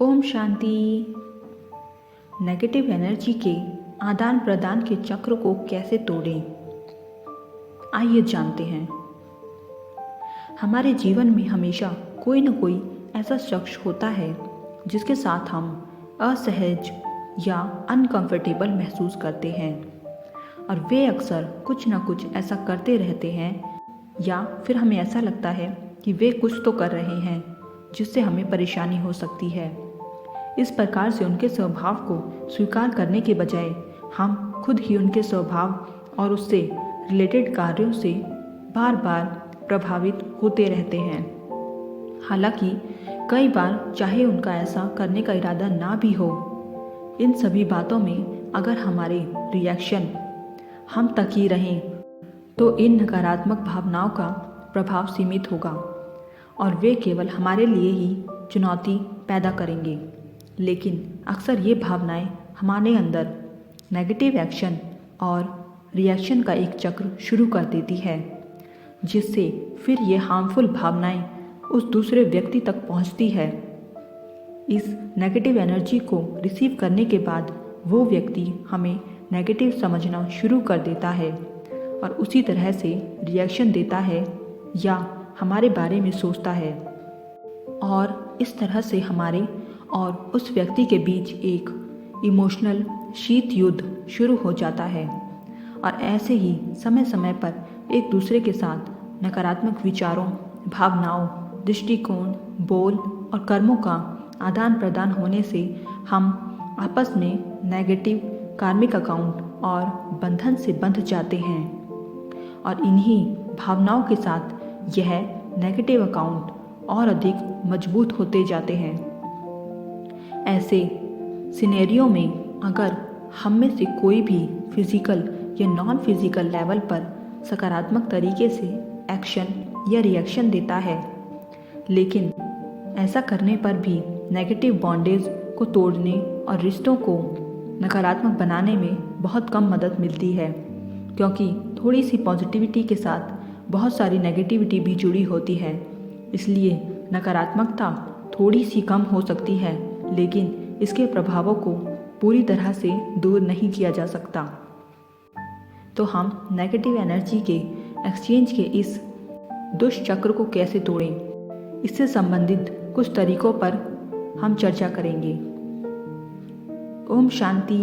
Om Shanti. Negative energy के आदान प्रदान के चक्र को कैसे तोड़ें, आइए जानते हैं। हमारे जीवन में हमेशा कोई न कोई ऐसा शख्स होता है जिसके साथ हम असहज या अनकंफर्टेबल महसूस करते हैं और वे अक्सर कुछ न कुछ ऐसा करते रहते हैं या फिर हमें ऐसा लगता है कि वे कुछ तो कर रहे हैं जिससे हमें परेशानी हो सकती है। इस प्रकार से उनके स्वभाव को स्वीकार करने के बजाय हम खुद ही उनके स्वभाव और उससे रिलेटेड कार्यों से बार बार प्रभावित होते रहते हैं। हालांकि कई बार चाहे उनका ऐसा करने का इरादा ना भी हो, इन सभी बातों में अगर हमारे रिएक्शन हम तक ही रहें तो इन नकारात्मक भावनाओं का प्रभाव सीमित होगा और वे केवल हमारे लिए ही चुनौती पैदा करेंगे। लेकिन अक्सर ये भावनाएं हमारे अंदर नेगेटिव एक्शन और रिएक्शन का एक चक्र शुरू कर देती है, जिससे फिर ये हार्मफुल भावनाएं उस दूसरे व्यक्ति तक पहुंचती है। इस नेगेटिव एनर्जी को रिसीव करने के बाद वो व्यक्ति हमें नेगेटिव समझना शुरू कर देता है और उसी तरह से रिएक्शन देता है या हमारे बारे में सोचता है और इस तरह से हमारे और उस व्यक्ति के बीच एक इमोशनल शीत युद्ध शुरू हो जाता है और ऐसे ही समय समय पर एक दूसरे के साथ नकारात्मक विचारों, भावनाओं, दृष्टिकोण, बोल और कर्मों का आदान प्रदान होने से हम आपस में नेगेटिव कार्मिक अकाउंट और बंधन से बंध जाते हैं और इन्हीं भावनाओं के साथ यह नेगेटिव अकाउंट और अधिक मजबूत होते जाते हैं। ऐसे सिनेरियो में अगर हम में से कोई भी फिजिकल या नॉन फिजिकल लेवल पर सकारात्मक तरीके से एक्शन या रिएक्शन देता है, लेकिन ऐसा करने पर भी नेगेटिव बॉन्डेज को तोड़ने और रिश्तों को नकारात्मक बनाने में बहुत कम मदद मिलती है, क्योंकि थोड़ी सी पॉजिटिविटी के साथ बहुत सारी नेगेटिविटी भी जुड़ी होती है। इसलिए नकारात्मकता थोड़ी सी कम हो सकती है, लेकिन इसके प्रभावों को पूरी तरह से दूर नहीं किया जा सकता। तो हम नेगेटिव एनर्जी के एक्सचेंज के इस दुष्चक्र को कैसे तोड़ें, इससे संबंधित कुछ तरीकों पर हम चर्चा करेंगे। ओम शांति।